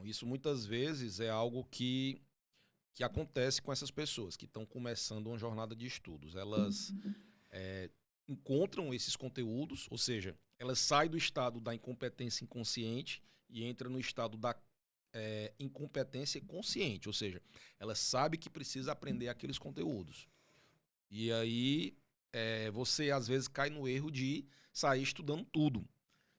Então, isso muitas vezes é algo que acontece com essas pessoas que estão começando uma jornada de estudos. Elas encontram esses conteúdos, ou seja, elas saem do estado da incompetência inconsciente e entram no estado da incompetência consciente, ou seja, ela sabe que precisa aprender aqueles conteúdos. E aí você às vezes cai no erro de sair estudando tudo.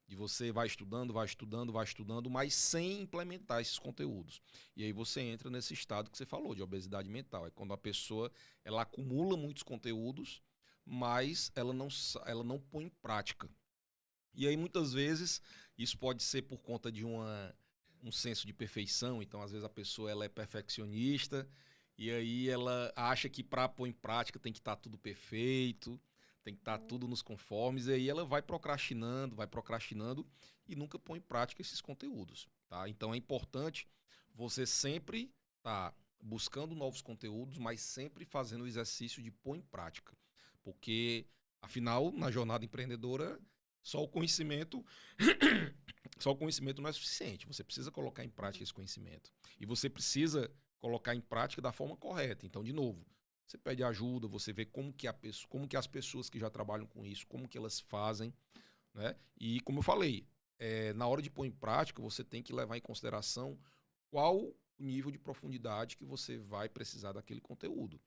De você vai estudando, vai estudando, vai estudando, mas sem implementar esses conteúdos. E aí você entra nesse estado que você falou, de obesidade mental. É quando a pessoa ela acumula muitos conteúdos, mas ela não põe em prática. E aí muitas vezes isso pode ser por conta de um senso de perfeição. Então às vezes a pessoa ela é perfeccionista e aí ela acha que para pôr em prática tem que estar tudo perfeito, tem que estar tudo nos conformes, e aí ela vai procrastinando e nunca põe em prática esses conteúdos, tá? Então é importante você sempre estar buscando novos conteúdos, mas sempre fazendo o exercício de pôr em prática. Porque, afinal, na jornada empreendedora, só o conhecimento só o conhecimento não é suficiente. Você precisa colocar em prática esse conhecimento. E você precisa colocar em prática da forma correta. Então, de novo, você pede ajuda, você vê como que as pessoas que já trabalham com isso, como que elas fazem, né? E como eu falei, na hora de pôr em prática, você tem que levar em consideração qual o nível de profundidade que você vai precisar daquele conteúdo.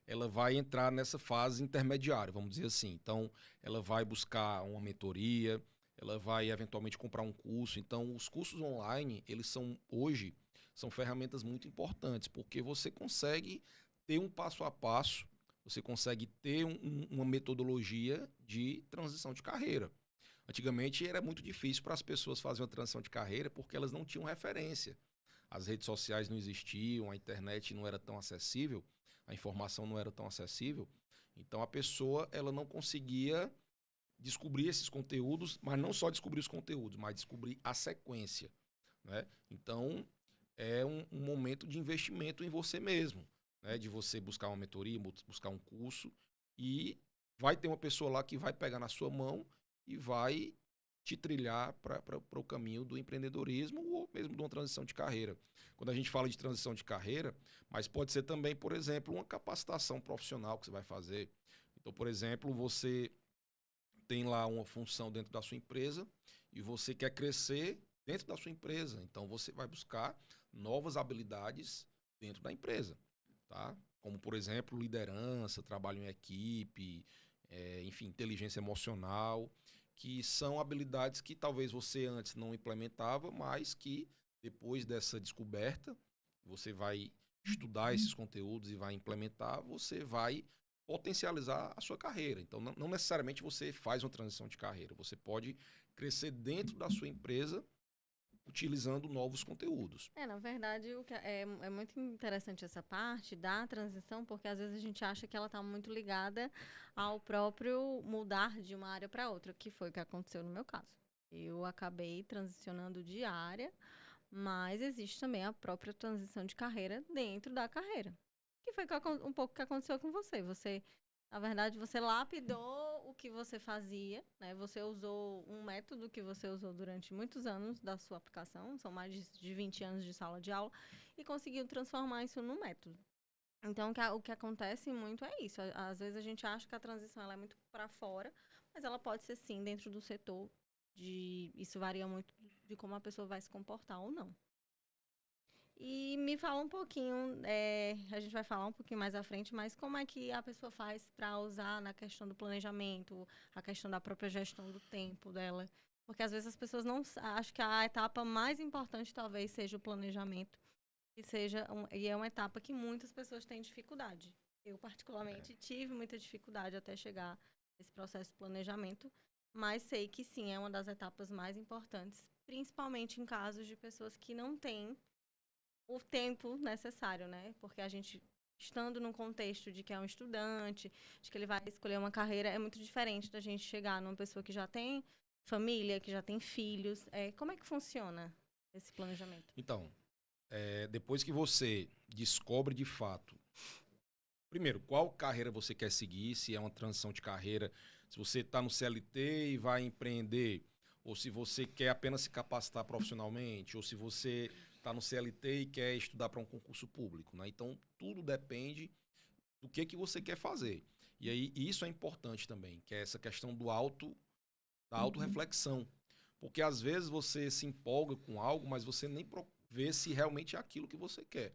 Ela vai entrar nessa fase intermediária, vamos dizer assim. Então, ela vai buscar uma mentoria, ela vai eventualmente comprar um curso. Então, os cursos online, eles são hoje são ferramentas muito importantes, porque você consegue ter um passo a passo, você consegue ter uma metodologia de transição de carreira. Antigamente era muito difícil para as pessoas fazerem uma transição de carreira porque elas não tinham referência. As redes sociais não existiam, a internet não era tão acessível, a informação não era tão acessível. Então a pessoa ela não conseguia descobrir esses conteúdos, mas não só descobrir os conteúdos, mas descobrir a sequência, né? Então é um momento de investimento em você mesmo, né? De você buscar uma mentoria, buscar um curso e vai ter uma pessoa lá que vai pegar na sua mão e vai te trilhar para o caminho do empreendedorismo ou mesmo de uma transição de carreira. Quando a gente fala de transição de carreira, mas pode ser também, por exemplo, uma capacitação profissional que você vai fazer. Então, por exemplo, você tem lá uma função dentro da sua empresa e você quer crescer dentro da sua empresa. Então, você vai buscar novas habilidades dentro da empresa, tá? Como, por exemplo, liderança, trabalho em equipe, enfim, inteligência emocional, que são habilidades que talvez você antes não implementava, mas que depois dessa descoberta, você vai estudar esses conteúdos e vai implementar, você vai potencializar a sua carreira. Então, não necessariamente você faz uma transição de carreira, você pode crescer dentro da sua empresa utilizando novos conteúdos. Na verdade, é muito interessante essa parte da transição, porque às vezes a gente acha que ela está muito ligada ao próprio mudar de uma área para outra, que foi o que aconteceu no meu caso. Eu acabei transicionando de área, mas existe também a própria transição de carreira dentro da carreira. Que foi um pouco que aconteceu com você. Na verdade, você lapidou o que você fazia, né? Você usou um método que você usou durante muitos anos da sua aplicação, são mais de 20 anos de sala de aula, e conseguiu transformar isso num método. Então, o que acontece muito é isso. Às vezes a gente acha que a transição ela é muito para fora, mas ela pode ser sim dentro do setor. Isso varia muito de como a pessoa vai se comportar ou não. E me fala um pouquinho, a gente vai falar um pouquinho mais à frente, mas como é que a pessoa faz para usar na questão do planejamento, a questão da própria gestão do tempo dela? Porque às vezes as pessoas não acham que a etapa mais importante talvez seja o planejamento, e é uma etapa que muitas pessoas têm dificuldade. Eu, particularmente, tive muita dificuldade até chegar nesse processo de planejamento, mas sei que sim, é uma das etapas mais importantes, principalmente em casos de pessoas que não têm o tempo necessário, né? Porque a gente, estando num contexto de que é um estudante, de que ele vai escolher uma carreira, é muito diferente da gente chegar numa pessoa que já tem família, que já tem filhos. Como é que funciona esse planejamento? Então, depois que você descobre de fato, primeiro, qual carreira você quer seguir, se é uma transição de carreira, se você está no CLT e vai empreender, ou se você quer apenas se capacitar profissionalmente, ou se você está no CLT e quer estudar para um concurso público, né? Então, tudo depende do que você quer fazer. E aí, isso é importante também, que é essa questão da autorreflexão. Porque, às vezes, você se empolga com algo, mas você nem vê se realmente é aquilo que você quer.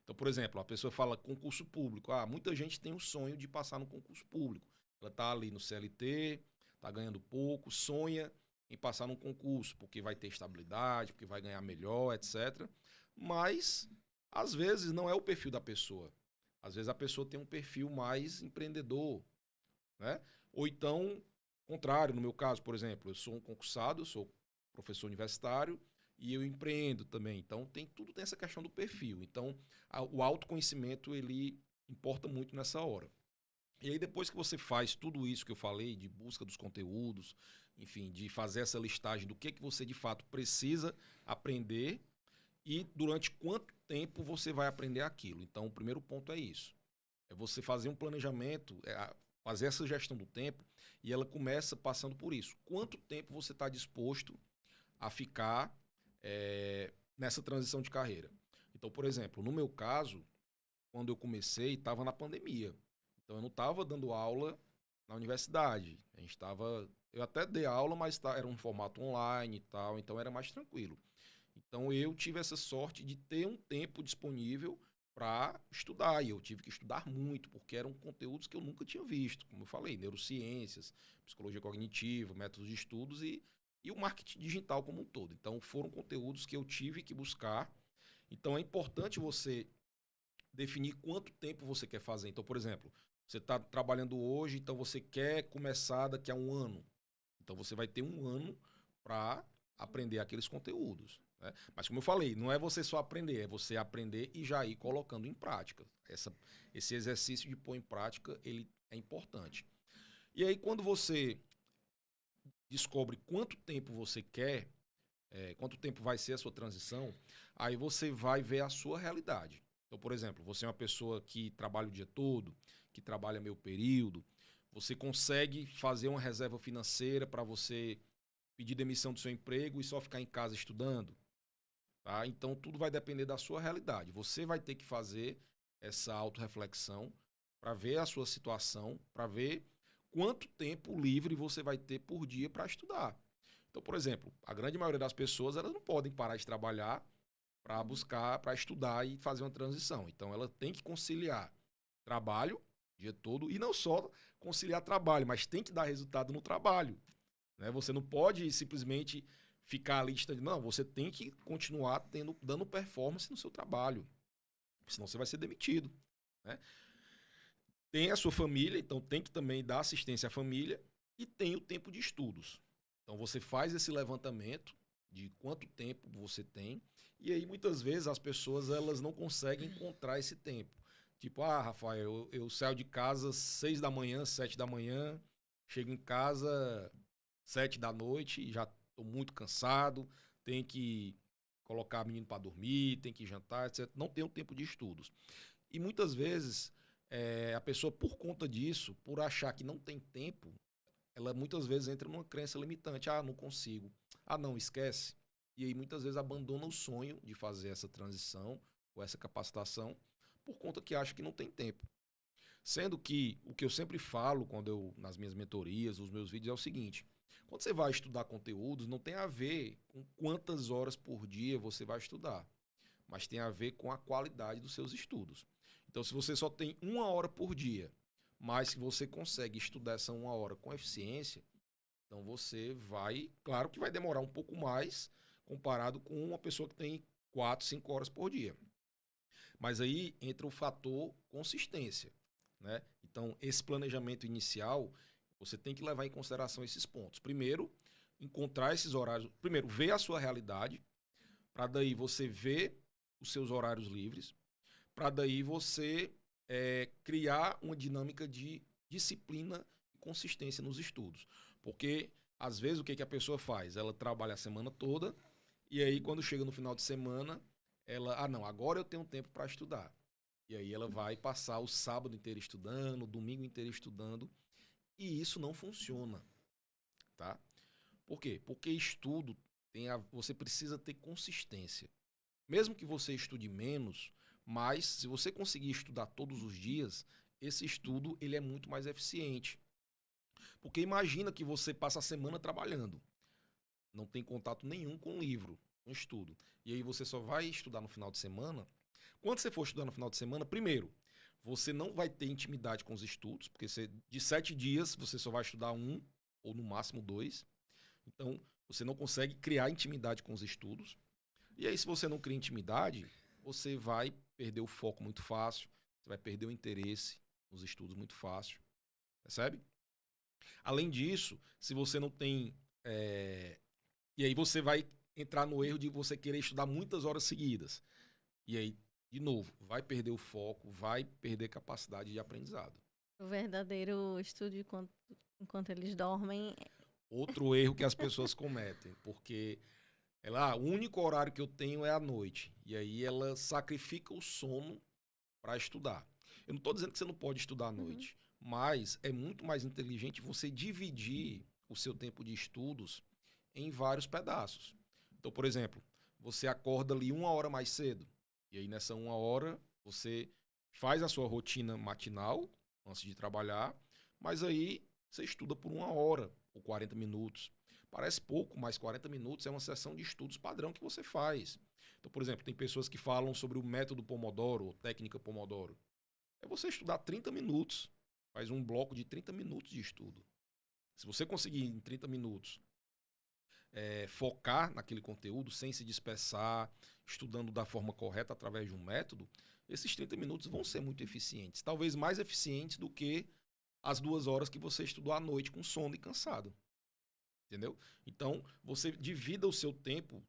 Então, por exemplo, a pessoa fala concurso público. Muita gente tem o sonho de passar no concurso público. Ela está ali no CLT, está ganhando pouco, sonha em passar num concurso, porque vai ter estabilidade, porque vai ganhar melhor, etc. Mas, às vezes, não é o perfil da pessoa. Às vezes a pessoa tem um perfil mais empreendedor, né? Ou então, contrário, no meu caso, por exemplo, eu sou um concursado, eu sou professor universitário e eu empreendo também. Então, tudo tem essa questão do perfil. Então, o autoconhecimento, ele importa muito nessa hora. E aí, depois que você faz tudo isso que eu falei, de busca dos conteúdos, enfim, de fazer essa listagem do que você de fato precisa aprender e durante quanto tempo você vai aprender aquilo. Então, o primeiro ponto é isso. É você fazer um planejamento, fazer essa gestão do tempo, e ela começa passando por isso. Quanto tempo você está disposto a ficar nessa transição de carreira? Então, por exemplo, no meu caso, quando eu comecei, estava na pandemia. Então, eu não estava dando aula na universidade. Eu até dei aula, mas era um formato online e tal, então era mais tranquilo. Então, eu tive essa sorte de ter um tempo disponível para estudar. E eu tive que estudar muito, porque eram conteúdos que eu nunca tinha visto. Como eu falei, neurociências, psicologia cognitiva, métodos de estudos e o marketing digital como um todo. Então, foram conteúdos que eu tive que buscar. Então, é importante você definir quanto tempo você quer fazer. Então, por exemplo, você está trabalhando hoje, então você quer começar daqui a um ano. Então, você vai ter um ano para aprender aqueles conteúdos. Né? Mas, como eu falei, não é você só aprender, é você aprender e já ir colocando em prática. Esse exercício de pôr em prática, ele é importante. E aí, quando você descobre quanto tempo você quer, quanto tempo vai ser a sua transição, aí você vai ver a sua realidade. Então, por exemplo, você é uma pessoa que trabalha o dia todo, que trabalha meio período, você consegue fazer uma reserva financeira para você pedir demissão do seu emprego e só ficar em casa estudando? Tá? Então, tudo vai depender da sua realidade. Você vai ter que fazer essa autorreflexão para ver a sua situação, para ver quanto tempo livre você vai ter por dia para estudar. Então, por exemplo, a grande maioria das pessoas elas não podem parar de trabalhar para buscar, para estudar e fazer uma transição. Então, ela tem que conciliar trabalho o dia todo e não só conciliar trabalho, mas tem que dar resultado no trabalho. Né? Você não pode simplesmente ficar ali distante. Não, você tem que continuar dando performance no seu trabalho. Senão você vai ser demitido. Né? Tem a sua família, então tem que também dar assistência à família e tem o tempo de estudos. Então você faz esse levantamento de quanto tempo você tem e aí muitas vezes as pessoas elas não conseguem encontrar esse tempo. Tipo, Rafael, eu saio de casa 6 da manhã, 7 da manhã, chego em casa 7 da noite e já estou muito cansado, tenho que colocar o menino para dormir, tenho que jantar, etc. Não tenho tempo de estudos. E muitas vezes a pessoa, por conta disso, por achar que não tem tempo, ela muitas vezes entra numa crença limitante. Não consigo. Não, esquece. E aí muitas vezes abandona o sonho de fazer essa transição ou essa capacitação por conta que acha que não tem tempo. Sendo que o que eu sempre falo nas minhas mentorias, nos meus vídeos, é o seguinte: quando você vai estudar conteúdos, não tem a ver com quantas horas por dia você vai estudar, mas tem a ver com a qualidade dos seus estudos. Então, se você só tem 1 hora por dia, mas se você consegue estudar essa 1 hora com eficiência, então você vai, claro que vai demorar um pouco mais comparado com uma pessoa que tem 4, 5 horas por dia. Mas aí entra o fator consistência. Né? Então, esse planejamento inicial, você tem que levar em consideração esses pontos. Primeiro, encontrar esses horários. Primeiro, ver a sua realidade, para daí você ver os seus horários livres, para daí você criar uma dinâmica de disciplina e consistência nos estudos. Porque, às vezes, o que a pessoa faz? Ela trabalha a semana toda e aí, quando chega no final de semana, ela, não, agora eu tenho tempo para estudar. E aí ela vai passar o sábado inteiro estudando, o domingo inteiro estudando, e isso não funciona, tá? Por quê? Porque estudo você precisa ter consistência. Mesmo que você estude menos, mas se você conseguir estudar todos os dias, esse estudo ele é muito mais eficiente. Porque imagina que você passa a semana trabalhando, não tem contato nenhum com o livro, com o estudo. E aí você só vai estudar no final de semana. Quando você for estudar no final de semana, primeiro, você não vai ter intimidade com os estudos, porque de 7 dias você só vai estudar um, ou no máximo 2. Então, você não consegue criar intimidade com os estudos. E aí, se você não cria intimidade, você vai perder o foco muito fácil, você vai perder o interesse nos estudos muito fácil. Percebe? Além disso, se você não tem... E aí você vai entrar no erro de você querer estudar muitas horas seguidas. E aí, de novo, vai perder o foco, vai perder capacidade de aprendizado. O verdadeiro estudo enquanto eles dormem. Outro erro que as pessoas cometem, porque o único horário que eu tenho é à noite. E aí ela sacrifica o sono para estudar. Eu não estou dizendo que você não pode estudar à noite, mas é muito mais inteligente você dividir o seu tempo de estudos em vários pedaços. Então, por exemplo, você acorda ali 1 hora mais cedo. E aí nessa 1 hora você faz a sua rotina matinal antes de trabalhar, mas aí você estuda por 1 hora ou 40 minutos. Parece pouco, mas 40 minutos é uma sessão de estudos padrão que você faz. Então, por exemplo, tem pessoas que falam sobre o método Pomodoro ou técnica Pomodoro. É você estudar 30 minutos, faz um bloco de 30 minutos de estudo. Se você conseguir em 30 minutos focar naquele conteúdo sem se dispersar, estudando da forma correta através de um método, esses 30 minutos vão ser muito eficientes. Talvez mais eficientes do que as 2 horas que você estudou à noite com sono e cansado. Entendeu? Então, você divida o seu tempo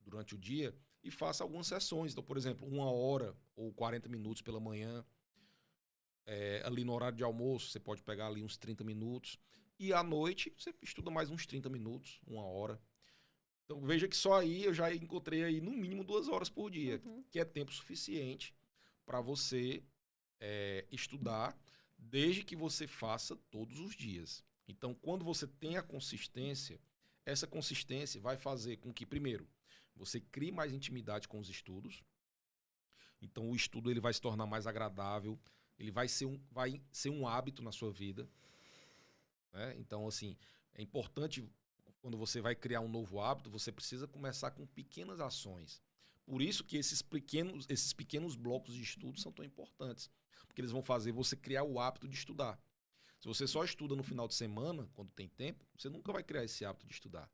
durante o dia e faça algumas sessões. Então, por exemplo, 1 hora ou 40 minutos pela manhã, ali no horário de almoço, você pode pegar ali uns 30 minutos. E à noite, você estuda mais uns 30 minutos, 1 hora. Então, veja que só aí eu já encontrei aí no mínimo 2 horas por dia, que é tempo suficiente para você estudar, desde que você faça todos os dias. Então, quando você tem a consistência, essa consistência vai fazer com que, primeiro, você crie mais intimidade com os estudos. Então, o estudo ele vai se tornar mais agradável, ele vai ser um hábito na sua vida. Né? Então, assim, é importante, quando você vai criar um novo hábito, você precisa começar com pequenas ações. Por isso que esses pequenos blocos de estudo são tão importantes, porque eles vão fazer você criar o hábito de estudar. Se você só estuda no final de semana, quando tem tempo, você nunca vai criar esse hábito de estudar.